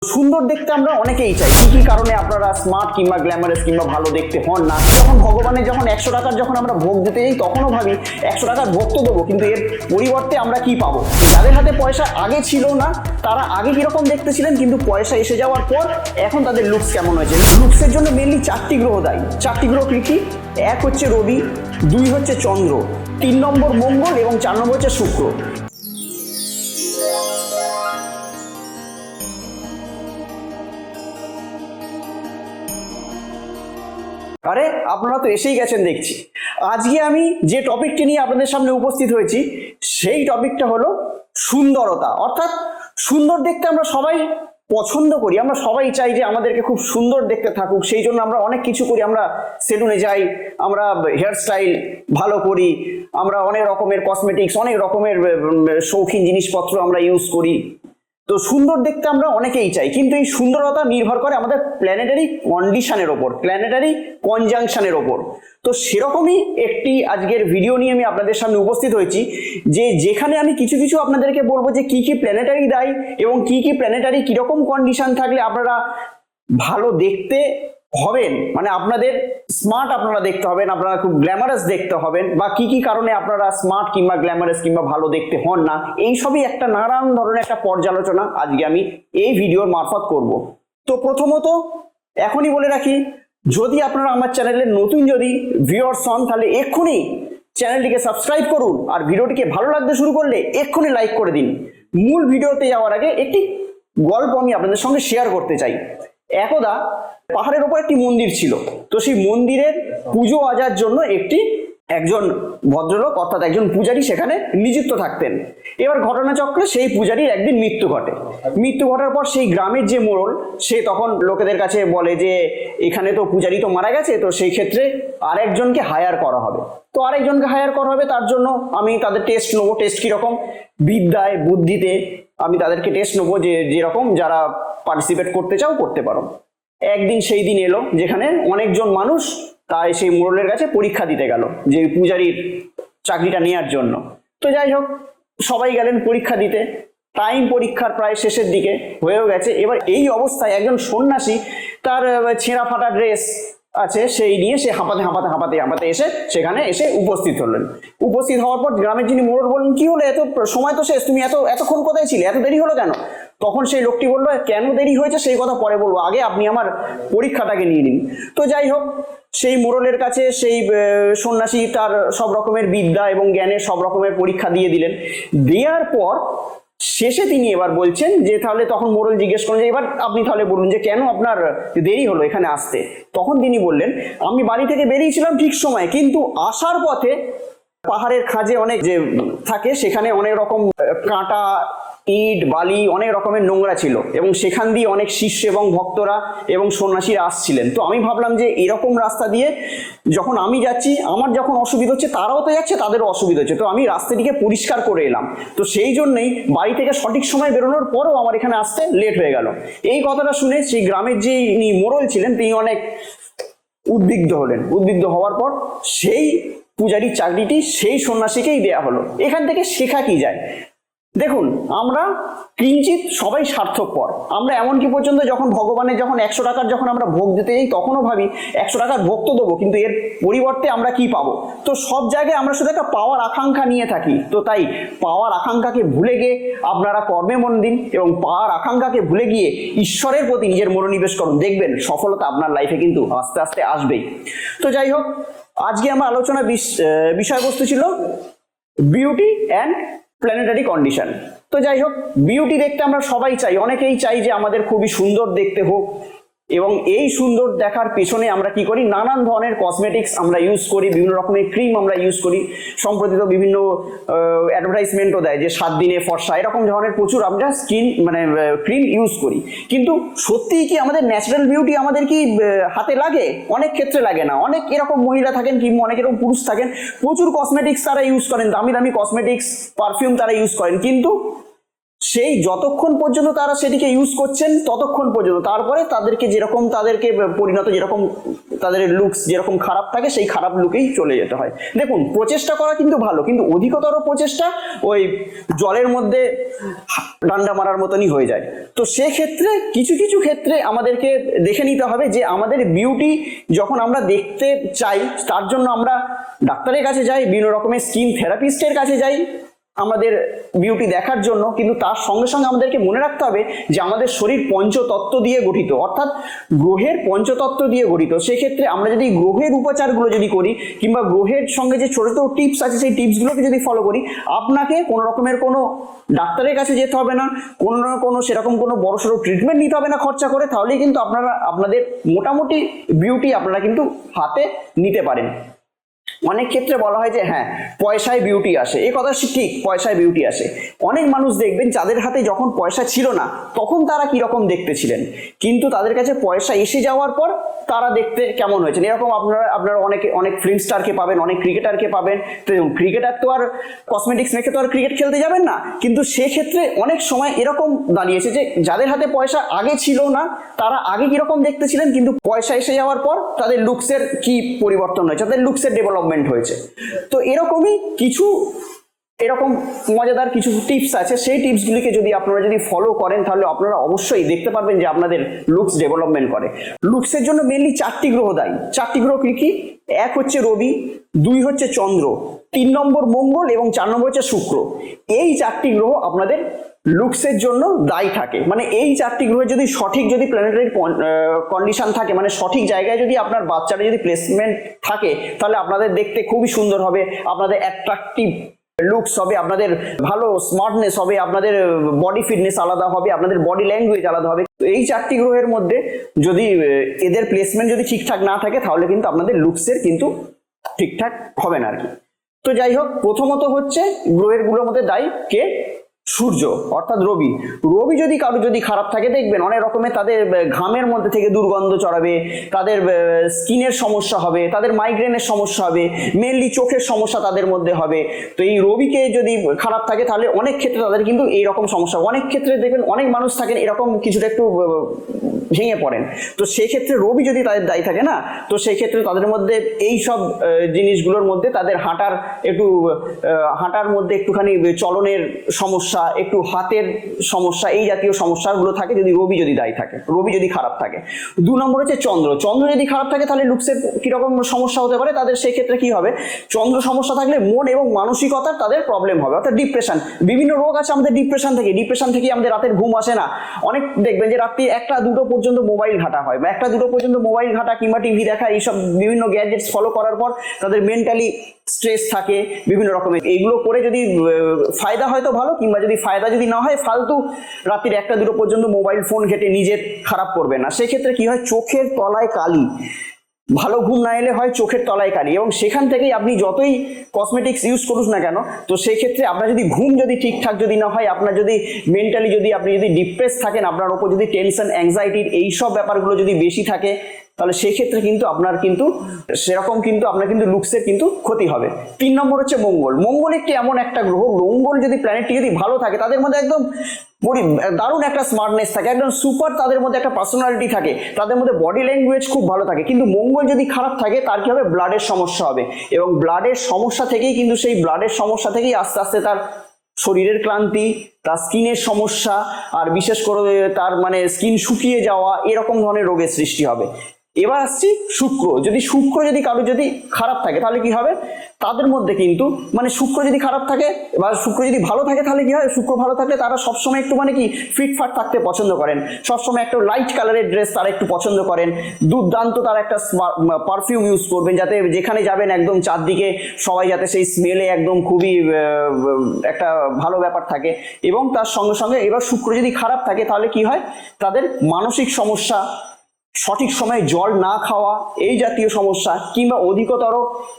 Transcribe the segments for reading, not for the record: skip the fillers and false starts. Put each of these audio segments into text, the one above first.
সুন্দর দেখতে আমরা অনেকেই চাই, কি কি কারণে আপনারা স্মার্ট কিংবা গ্ল্যামারাস কিংবা ভালো দেখতে হন না। তখন ভগবানের যখন 100 টাকার যখন আমরা ভোগ দিতে যাই তখনও ভাবি 100 টাকার ভোগ তো দেবো, কিন্তু এর পরিবর্তে আমরা কি পাবো। যাদের হাতে পয়সা আগে ছিল না তারা আগে কিরকম দেখতে ছিলেন, কিন্তু পয়সা এসে যাওয়ার পর এখন তাদের লুকস কেমন হয়েছে। লুকসের জন্য মেনলি 4টি গ্রহ দায়ী। 4টি গ্রহ কি কি? 1 হচ্ছে রবি, 2 হচ্ছে চন্দ্র, 3 নম্বর মঙ্গল এবং 4 নম্বর হচ্ছে শুক্র। আরে আপনারা তো এসেই গেছেন দেখছি। আজকে আমি যে টপিকটি নিয়ে আপনাদের সামনে উপস্থিত হয়েছি সেই টপিকটা হলো সুন্দরতা। অর্থাৎ সুন্দর দেখতে আমরা সবাই পছন্দ করি, আমরা সবাই চাই যে আমাদেরকে খুব সুন্দর দেখতে থাকুক। সেই জন্য আমরা অনেক কিছু করি, আমরা সেলুনে যাই, আমরা হেয়ার স্টাইল ভালো করি, আমরা অনেক রকমের কসমেটিক্স, অনেক রকমের শৌখিন জিনিসপত্র আমরা ইউজ করি। তো সুন্দর দেখতে আমরা অনেকেই চাই, কিন্তু এই সুন্দরতা নির্ভর করে আমাদের প্ল্যানেটারি কন্ডিশনের ওপর, প্ল্যানেটারি কনজাংশনের ওপর। তো সেরকমই একটি আজকের ভিডিও নিয়ে আমি আপনাদের সামনে উপস্থিত হয়েছি, যে যেখানে আমি কিছু কিছু আপনাদেরকে বলবো যে কি কি প্ল্যানেটারি দায়ী এবং কি কি প্ল্যানেটারি কিরকম কন্ডিশন থাকলে আপনারা ভালো দেখতে হবেন, মানে আপনাদের স্মার্ট আপনারা দেখতে হবেন, আপনারা খুব গ্ল্যামারাস দেখতে হবেন, বা কি কি কারণে আপনারা স্মার্ট কিংবা গ্ল্যামারাস কিংবা ভালো দেখতে হন না। এই সবই একটা নানান ধরনের একটা পর্যালোচনা আজকে আমি এই ভিডিওর মারফত করব। তো প্রথমত এখনই বলে রাখি, যদি আপনারা আমার চ্যানেলে নতুন যদি ভিউয়ার্স হন তাহলে এক্ষুনি চ্যানেলটিকে সাবস্ক্রাইব করুন, আর ভিডিওটিকে ভালো লাগতে শুরু করলে এক্ষুনি লাইক করে দিন। মূল ভিডিওতে যাওয়ার আগে একটি গল্প আমি আপনাদের সঙ্গে শেয়ার করতে চাই। একদা পাহাড়ের ওপর একটি মন্দির ছিল। তো সেই মন্দিরের পুজো আজার জন্য একজন ভদ্রলোক অর্থাৎ একজন পূজারী সেখানে নিযুক্ত থাকতেন। এবার ঘটনাচক্রে সেই পূজারীর একদিন মৃত্যু ঘটে। মৃত্যু ঘটার পর সেই গ্রামের যে মোড়ল সে তখন লোকেদের কাছে বলে যে এখানে তো পূজারী তো মারা গেছে, তো সেই ক্ষেত্রে আরেকজনকে হায়ার করা হবে। তো আরেকজনকে হায়ার করা হবে, তার জন্য আমি তাদের টেস্ট নেবো। টেস্ট কিরকম? বিদ্যায় বুদ্ধিতে আমি তাদেরকে টেস্ট নেবো, যে যেরকম যারা পার্টিসিপেট করতে চাও করতে পারো। একদিন সেই দিন এলো যেখানে অনেকজন মানুষ তাই সেই মোড়লের কাছে পরীক্ষা দিতে গেল যে পূজারীর চাকরিটা নেওয়ার জন্য। তো যাই হোক, সবাই গেলেন পরীক্ষা দিতে। টাইম পরীক্ষার প্রায় শেষের দিকে হয়েও গেছে। এবার এই অবস্থায় একজন সন্ন্যাসী তার ছেঁড়া ফাটা ড্রেস আছে সেই নিয়ে সে হাঁপাতে হাঁপাতে হাঁপাতে হাঁপাতে এসে সেখানে এসে উপস্থিত হলেন। উপস্থিত হওয়ার পর গ্রামের যিনি মোড়ল বললেন, কি হলো, এত সময় তো শেষ, তুমি এতক্ষণ কোথায় ছিলে, এত দেরি হলো কেন? তখন সেই লোকটি বললো, কেন দেরি হয়েছে সেই কথা পরে বলবো, আগে আপনি আমার পরীক্ষাটাকে নিয়ে নিন। তো যাই হোক, সেই মোড়লের কাছে সেই সন্ন্যাসী তার সব রকমের বিদ্যা এবং জ্ঞানের সব রকমের পরীক্ষা দিয়ে দিলেন। দেওয়ার পর শেষে তিনি এবার বলছেন যে তাহলে, তখন মোড়ল জিজ্ঞেস করেন যে এবার আপনি তাহলে বলুন যে কেন আপনার দেরি হলো এখানে আসতে। তখন তিনি বললেন, আমি বাড়ি থেকে বেরিয়েছিলাম ঠিক সময়, কিন্তু আসার পথে পাহাড়ের খাঁজে অনেক যে থাকে সেখানে অনেক রকম কাঁটা, ইট, বালি, অনেক রকমের নোংরা ছিল, এবং সেখান দিয়ে অনেক শিষ্য এবং ভক্তরা এবং সন্ন্যাসীরা আসছিলেন। তো আমি ভাবলাম যে এরকম রাস্তা দিয়ে যখন আমি যাচ্ছি, আমার যখন অসুবিধা হচ্ছে তারাও তো যাচ্ছে, তাদেরও অসুবিধা হচ্ছে, তো আমি রাস্তাটিকে পরিষ্কার করে এলাম। তো সেই জন্যই বাড়ি থেকে সঠিক সময় বেরোনোর পরেও আমার এখানে আসতে লেট হয়ে গেল। এই কথাটা শুনে সেই গ্রামের যে মোড়ল ছিলেন তিনি অনেক উদ্বিগ্ন হলেন। উদ্বিগ্ন হওয়ার পর সেই পূজারীর চাকরিটি সেই সন্ন্যাসীকেই দেয়া হলো। এখান থেকে শেখা কি যায়? দেখুন, আমরা কিঞ্চিত সবাই স্বার্থপর। আমরা এমনকি পর্যন্ত যখন ভগবানের যখন 100 টাকার যখন আমরা ভোগ দিতে যাই তখনও ভাবি 100 টাকার ভোগ তো দেবো, কিন্তু এর পরিবর্তে আমরা কি পাবো। তো সব জায়গায় আমরা শুধু একটা পাওয়ার আকাঙ্ক্ষা নিয়ে থাকি। তো তাই পাওয়ার আকাঙ্ক্ষাকে ভুলে গিয়ে আপনারা কর্মে মন দিন, এবং পাওয়ার আকাঙ্ক্ষাকে ভুলে গিয়ে ঈশ্বরের প্রতি নিজের মনোনিবেশ করুন। দেখবেন সফলতা আপনার লাইফে কিন্তু আস্তে আস্তে আসবেই। তো যাই হোক, আজকে আমার আলোচনা বিষয়বস্তু ছিল বিউটি অ্যান্ড প্ল্যানেটারি কন্ডিশন। তো যাই হোক, বিউটি দেখতে আমরা সবাই চাই, অনেকেই চাই যে আমাদের খুবই সুন্দর দেখতে হোক, এবং এই সুন্দর দেখার পেছনে আমরা কি করি, নানান ধরনের কসমেটিক্স আমরা ইউজ করি, বিভিন্ন রকমের ক্রিম আমরা ইউজ করি। সম্প্রতি তো বিভিন্ন অ্যাডভার্টাইজমেন্টও দেয় যে 7 দিনে ফর্সা, এরকম ধরনের প্রচুর আমরা ক্রিম ইউজ করি। কিন্তু সত্যিই কি আমাদের ন্যাচারাল বিউটি আমাদের কি হাতে লাগে? অনেক ক্ষেত্রে লাগে না। অনেক এরকম মহিলা থাকেন কিংবা অনেক এরকম পুরুষ থাকেন, প্রচুর কসমেটিক্স তারা ইউজ করেন, দামি দামি কসমেটিক্স, পারফিউম তারা ইউজ করেন, কিন্তু সেই যতক্ষণ পর্যন্ত তারা সেটিকে ইউজ করছেন ততক্ষণ পর্যন্ত, তারপরে তাদেরকে যেরকম তাদেরকে পরিণত, যেরকম তাদের লুকস যেরকম খারাপ থাকে সেই খারাপ লুকেই চলে যেতে হয়। দেখুন, প্রচেষ্টা করা কিন্তু ভালো, কিন্তু অধিকতর প্রচেষ্টা ওই জলের মধ্যে ডান্ডা মারার মতনই হয়ে যায়। তো সেক্ষেত্রে কিছু কিছু ক্ষেত্রে আমাদেরকে দেখে নিতে হবে যে আমাদের বিউটি যখন আমরা দেখতে চাই, তার জন্য আমরা ডাক্তারের কাছে যাই, বিভিন্ন রকমের স্কিন থেরাপিস্টের কাছে যাই আমাদের বিউটি দেখার জন্য, কিন্তু তার সঙ্গে সঙ্গে আমাদেরকে মনে রাখতে হবে যে আমাদের শরীর পঞ্চতত্ত্ব দিয়ে গঠিত, অর্থাৎ গ্রহের পঞ্চতত্ত্ব দিয়ে গঠিত। সেক্ষেত্রে আমরা যদি গ্রহের উপচারগুলো যদি করি, কিংবা গ্রহের সঙ্গে যে ছোট ছোট টিপস আছে সেই টিপসগুলোকে যদি ফলো করি, আপনাকে কোনো রকমের কোনো ডাক্তারের কাছে যেতে হবে না, কোনো না কোনো সেরকম কোনো বড়সড় ট্রিটমেন্ট নিতে হবে না খরচা করে, তাহলেই কিন্তু আপনারা আপনাদের মোটামুটি বিউটি আপনারা কিন্তু হাতে নিতে পারেন। অনেক ক্ষেত্রে বলা হয় যে হ্যাঁ, পয়সায় বিউটি আসে, এই কথা ঠিক, পয়সায় বিউটি আসে। অনেক মানুষ দেখবেন যাদের হাতে যখন পয়সা ছিল না তখন তারা কিরকম দেখতে ছিলেন, কিন্তু তাদের কাছে পয়সা এসে যাওয়ার পর তারা দেখতে কেমন হয়েছে। এরকম আপনারা অনেক ফিল্ম স্টারকে পাবেন, অনেক ক্রিকেটারকে পাবেন। তো ক্রিকেটার তো আর কসমেটিক্স মেখে তো আর ক্রিকেট খেলতে যাবেন না, কিন্তু সেক্ষেত্রে অনেক সময় এরকম দাঁড়িয়েছে যে যাদের হাতে পয়সা আগে ছিল না তারা আগে কিরকম দেখতে ছিলেন, কিন্তু পয়সা এসে যাওয়ার পর তাদের লুকসের কি পরিবর্তন হয়েছে, তাদের লুকসের ডেভেলপমেন্ট হয়েছে। তো এরকমই কিছু এরকম মজাদার কিছু টিপস আছে, সেই টিপসগুলিকে যদি আপনারা যদি ফলো করেন তাহলে আপনারা অবশ্যই দেখতে পারবেন যে আপনাদের লুকস ডেভেলপমেন্ট করে। লুকসের জন্য মেনলি 4টি গ্রহ দায়ী। 4টি গ্রহ কি কি? 1 হচ্ছে রবি, 2 হচ্ছে চন্দ্র, 3 নম্বর মঙ্গল এবং 4 নম্বর হচ্ছে শুক্র। এই 4টি গ্রহ আপনাদের লুকসের জন্য দায়ী থাকে। মানে এই 4টি গ্রহের যদি সঠিক যদি প্ল্যানেটারি কন্ডিশন থাকে, মানে সঠিক জায়গায় যদি আপনার বাচ্চাটা যদি প্লেসমেন্ট থাকে, তাহলে আপনাদের দেখতে খুবই সুন্দর হবে, আপনাদের অ্যাট্রাকটিভ লুকস হবে, আপনাদের ভালো স্মার্টনেস হবে, আপনাদের বডি ফিটনেস আলাদা হবে, আপনাদের বডি ল্যাঙ্গুয়েজ আলাদা হবে। এই 4টি গ্রহের মধ্যে যদি এদের প্লেসমেন্ট যদি ঠিকঠাক না থাকে তাহলে কিন্তু আপনাদের লুকসের কিন্তু ঠিকঠাক হবে না আর কি। তো যাই হোক, প্রথমত হচ্ছে গ্রহের গুলোর মধ্যে দায়ী কে? সূর্য, অর্থাৎ রবি। রবি যদি কারো যদি খারাপ থাকে, দেখবেন অনেক রকমের তাদের ঘামের মধ্যে থেকে দুর্গন্ধ চড়াবে, তাদের স্কিনের সমস্যা হবে, তাদের মাইগ্রেনের সমস্যা হবে, মেনলি চোখের সমস্যা তাদের মধ্যে হবে। তো এই রবিকে যদি খারাপ থাকে তাহলে অনেক ক্ষেত্রে তাদের কিন্তু এইরকম সমস্যা। অনেক ক্ষেত্রে দেখবেন অনেক মানুষ থাকেন এরকম কিছুটা একটু ভেঙে পড়েন। তো সেই ক্ষেত্রে রবি যদি তাদের দায়ী থাকে না, তো সেই ক্ষেত্রে তাদের মধ্যে এই সব জিনিসগুলোর মধ্যে তাদের হাঁটার মধ্যে একটুখানি চলনের সমস্যা, একটু হাতের সমস্যা, এই জাতীয় সমস্যাগুলো থাকে যদি রবি যদি দায়ী থাকে, রবি যদি খারাপ থাকে। 2 নম্বর হচ্ছে চন্দ্র। চন্দ্র যদি খারাপ থাকে তাহলে লুকসের কিরকম সমস্যা হতে পারে তাদের? সেই ক্ষেত্রে কি হবে? চন্দ্র সমস্যা থাকলে মন এবং মানসিকতার তাদের প্রবলেম হবে, অর্থাৎ ডিপ্রেশন। বিভিন্ন রোগ আছে আমাদের ডিপ্রেশন থেকে আমাদের রাতের ঘুম আসে না। অনেক দেখবেন যে রাত্রি 1টা-2টো পর্যন্ত মোবাইল ঘাটা হয়, বা 1টা-2টো পর্যন্ত মোবাইল ঘাটা কিংবা টিভি দেখা, এইসব বিভিন্ন গ্যাজেটস ফলো করার পর তাদের মেন্টালি স্ট্রেস থাকে বিভিন্ন রকমের। এইগুলো করে যদি ফায়দা হয় তো ভালো, কিংবা যদি ফায়দা যদি না হয়, ফালতু রাত্রির 1টা-2টো পর্যন্ত মোবাইল ফোন ঘেটে নিজের খারাপ করবে না। সেক্ষেত্রে কি হয়? চোখের তলায় কালি, ভালো ঘুম না এলে হয় চোখের তলায় কালি, এবং সেখান থেকেই আপনি যতই কসমেটিক্স ইউজ করুন না কেন, তো সেই ক্ষেত্রে আপনার যদি ঘুম যদি ঠিকঠাক যদি না হয়, আপনার যদি মেন্টালি যদি আপনি যদি ডিপ্রেস থাকেন, আপনার ওপর যদি টেনশন, অ্যাংজাইটির এইসব ব্যাপারগুলো যদি বেশি থাকে, তাহলে সেই ক্ষেত্রে কিন্তু আপনার কিন্তু সেরকম কিন্তু আপনার কিন্তু লুকসের কিন্তু ক্ষতি হবে। 3 নম্বর হচ্ছে মঙ্গল। মঙ্গল একটি এমন একটা গ্রহ, মঙ্গল যদি প্ল্যানেটটি যদি ভালো থাকে, তাদের মধ্যে একদম দারুণ একটা স্মার্টনেস থাকে, একদম সুপার তাদের মধ্যে একটা পার্সোনালিটি থাকে, তাদের মধ্যে বডি ল্যাঙ্গুয়েজ খুব ভালো থাকে। কিন্তু মঙ্গল যদি খারাপ থাকে তার কি হবে? ব্লাডের সমস্যা হবে, এবং ব্লাডের সমস্যা থেকেই কিন্তু সেই ব্লাডের সমস্যা থেকেই আস্তে আস্তে তার শরীরের ক্লান্তি, তার স্কিনের সমস্যা, আর বিশেষ করে তার মানে স্কিন শুকিয়ে যাওয়া, এরকম ধরনের রোগের সৃষ্টি হবে। এবার আসছি শুক্র। শুক্র যদি কারো যদি খারাপ থাকে তাহলে কি হবে? তাদের মধ্যে কিন্তু মানে শুক্র যদি খারাপ থাকে বা শুক্র যদি ভালো থাকে তাহলে কি হয়? শুক্র ভালো থাকলে তারা সবসময় একটু মানে কি ফিটফাট থাকতে পছন্দ করেন, সবসময় একটা লাইট কালারের ড্রেস তারা একটু পছন্দ করেন, দুর্দান্ত তারা একটা পারফিউম ইউজ করবেন, যাতে যেখানে যাবেন একদম চারদিকে সবাই যাতে সেই স্মেলে একদম খুবই একটা ভালো ব্যাপার থাকে। এবং তার সঙ্গে সঙ্গে এবার শুক্র যদি খারাপ থাকে তাহলে কি হয়? তাদের মানসিক সমস্যা, সঠিক সময়ে জল না খাওয়া, এই জাতীয় সমস্যা, কিংবা অধিকতর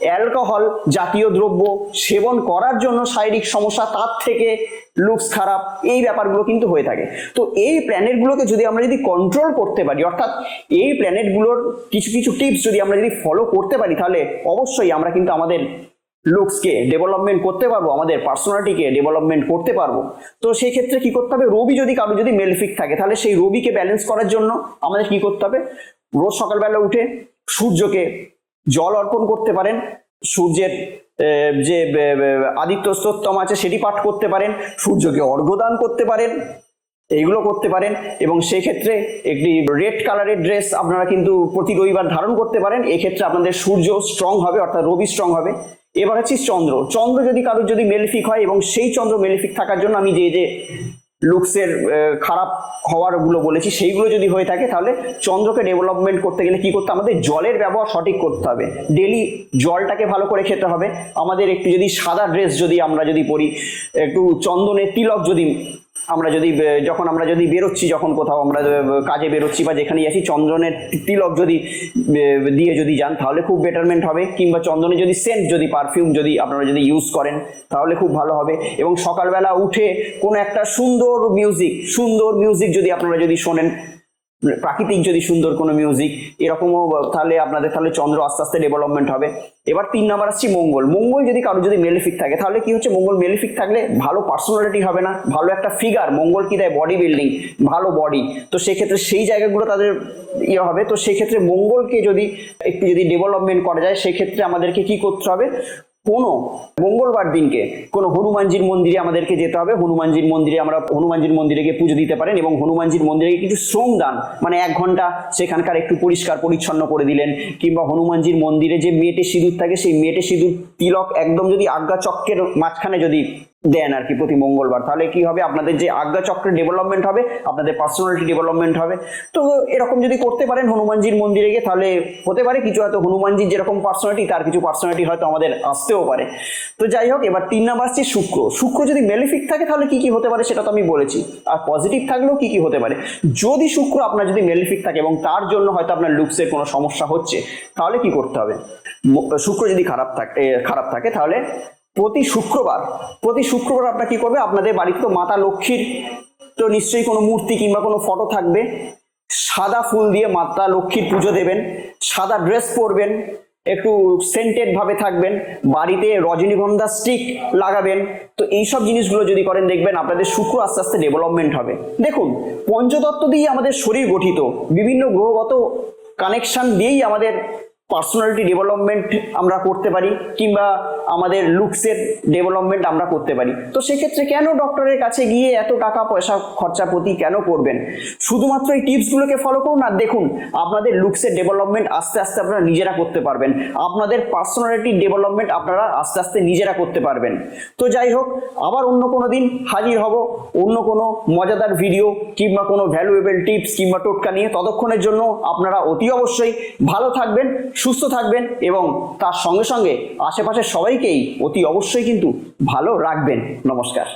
অ্যালকোহল জাতীয় দ্রব্য সেবন করার জন্য শারীরিক সমস্যা, তার থেকে লুকস খারাপ, এই ব্যাপারগুলো কিন্তু হয়ে থাকে। তো এই প্ল্যানেটগুলোকে যদি আমরা যদি কন্ট্রোল করতে পারি, অর্থাৎ এই প্ল্যানেটগুলোর কিছু কিছু টিপস যদি আমরা যদি ফলো করতে পারি, তাহলে অবশ্যই আমরা কিন্তু আমাদের লুকসকে ডেভেলপমেন্ট করতে পারবো, আমাদের পার্সোনালিটিকে ডেভেলপমেন্ট করতে পারবো। তো সেই ক্ষেত্রে কি করতে হবে, রবি যদি কারো যদি মেলেফিক থাকে তাহলে সেই রবিকে ব্যালেন্স করার জন্য আমাদের কি করতে হবে, রোজ সকালবেলা উঠে সূর্যকে জল অর্পণ করতে পারেন, সূর্যের যে আদিত্য স্তোত্তম আছে সেটি পাঠ করতে পারেন, সূর্যকে অর্ঘ্যদান করতে পারেন, এইগুলো করতে পারেন। এবং সেই ক্ষেত্রে একটি রেড কালারের ড্রেস আপনারা কিন্তু প্রতি রবিবার ধারণ করতে পারেন। এক্ষেত্রে আপনাদের সূর্য স্ট্রং হবে, অর্থাৎ রবি স্ট্রং হবে। এবার হচ্ছে চন্দ্র, চন্দ্র যদি কারোর যদি মেলেফিক হয় এবং সেই চন্দ্র মেলেফিক থাকার জন্য আমি যে যে লুকসের খারাপ হওয়ার গুলো বলেছি সেইগুলো যদি হয়ে থাকে, তাহলে চন্দ্রকে ডেভেলপমেন্ট করতে গেলে কি করতে, আমাদের জলের ব্যবহার সঠিক করতে হবে, ডেলি জলটাকে ভালো করে খেতে হবে। আমাদের একটু যদি সাদা ড্রেস যদি আমরা যদি পরি, একটু চন্দনের তিলক যদি আমরা যদি যখন আমরা যদি বেরোচ্ছি, যখন কোথাও আমরা কাজে বেরোচ্ছি বা যেখানেই আছি, চন্দনের তিলক যদি দিয়ে যদি যান তাহলে খুব বেটারমেন্ট হবে। কিংবা চন্দনের যদি সেন্ট যদি পারফিউম যদি আপনারা যদি ইউজ করেন তাহলে খুব ভালো হবে। এবং সকালবেলা উঠে কোনো একটা সুন্দর মিউজিক যদি আপনারা যদি শোনেন, প্রাকৃতিক যদি সুন্দর কোনো মিউজিক এরকমও, তাহলে আপনাদের তাহলে চন্দ্র আস্তে আস্তে ডেভেলপমেন্ট হবে। এবার 3 নাম্বার আসছি মঙ্গল। মঙ্গল যদি কারো যদি মেলেফিক থাকে তাহলে কি হচ্ছে, মঙ্গল মেলেফিক থাকলে ভালো পার্সোনালিটি হবে না, ভালো একটা ফিগার, মঙ্গল কি দেয়, বডি বিল্ডিং, ভালো বডি। তো সেক্ষেত্রে সেই জায়গাগুলো তাদের ইয়ে হবে। তো সেক্ষেত্রে মঙ্গলকে যদি একটু যদি ডেভেলপমেন্ট করা যায়, সেক্ষেত্রে আমাদেরকে কি করতে হবে, কোনো মঙ্গলবার দিনকে কোনো হনুমানজির মন্দিরে আমাদেরকে যেতে হবে। হনুমানজির মন্দিরে আমরা হনুমানজির মন্দিরে গিয়ে পুজো দিতে পারেন এবং হনুমানজির মন্দিরে কিছু শ্রম দান, মানে 1 ঘন্টা সেখানকার একটু পরিষ্কার পরিচ্ছন্ন করে দিলেন। কিংবা হনুমানজির মন্দিরে যে মেটে সিঁদুর থাকে, সেই মেটে সিঁদুর তিলক একদম যদি আজ্ঞা চক্রের মাঝখানে যদি দেন আর কি প্রতি মঙ্গলবার, তাহলে কি হবে, আপনাদের যে আজ্ঞা চক্রের ডেভেলপমেন্ট হবে, আপনাদের পার্সোনালিটি ডেভেলপমেন্ট হবে। তো এরকম যদি করতে পারেন হনুমানজির মন্দিরে গিয়ে, তাহলে হতে পারে কিছু হয়তো হনুমানজির যেরকম পার্সোনালিটি তার কিছু পার্সোনালিটি হয়তো আমাদের আসতেও পারে। তো যাই হোক, এবার 3 নাম্বার আসছে শুক্র। শুক্র যদি মেলেফিক থাকে তাহলে কি কি হতে পারে সেটা তো আমি বলেছি, আর পজিটিভ থাকলেও কি কি হতে পারে। যদি শুক্র আপনার যদি মেলেফিক থাকে এবং তার জন্য হয়তো আপনার লুকসের কোনো সমস্যা হচ্ছে, তাহলে কি করতে হবে, শুক্র যদি খারাপ থাকে তাহলে প্রতি শুক্রবার আপনার কি করবে, আপনাদের বাড়িতে তো মাতা লক্ষ্মীর তো নিশ্চয়ই কোনো মূর্তি কিংবা কোনো ফটো থাকবে, সাদা ফুল দিয়ে মাতা লক্ষ্মীর পুজো দেবেন, সাদা ড্রেস পরবেন, একটু সেন্টেড ভাবে থাকবেন, বাড়িতে রজনীগন্ধা স্টিক লাগাবেন। তো এইসব জিনিসগুলো যদি করেন, দেখবেন আপনাদের শুক্র আস্তে আস্তে ডেভেলপমেন্ট হবে। দেখুন, পঞ্চতত্ত্ব দিয়ে আমাদের শরীর গঠিত, বিভিন্ন গ্রহগত কানেকশন দিয়েই আমাদের পার্সোনালিটি ডেভেলপমেন্ট আমরা করতে পারি, কিংবা আমাদের লুকসের ডেভেলপমেন্ট আমরা করতে পারি। তো সেক্ষেত্রে কেন ডক্টরের কাছে গিয়ে এত টাকা পয়সা খরচাপাতি কেন করবেন, শুধুমাত্র এই টিপসগুলোকে ফলো করুন। আর দেখুন, আপনাদের লুকসের ডেভেলপমেন্ট আস্তে আস্তে আপনারা নিজেরা করতে পারবেন, আপনাদের পার্সোনালিটি ডেভেলপমেন্ট আপনারা আস্তে আস্তে নিজেরা করতে পারবেন। তো যাই হোক, আবার অন্য কোনো দিন হাজির হব অন্য কোনো মজাদার ভিডিও কিংবা কোনো ভ্যালুয়েবল টিপস কিংবা টোটকা নিয়ে। ততক্ষণের জন্য আপনারা অতি অবশ্যই ভালো থাকবেন, সুস্থ থাকবেন এবং তার সঙ্গে সঙ্গে আশেপাশের সবাইকেই অতি অবশ্যই কিন্তু ভালো রাখবেন। নমস্কার।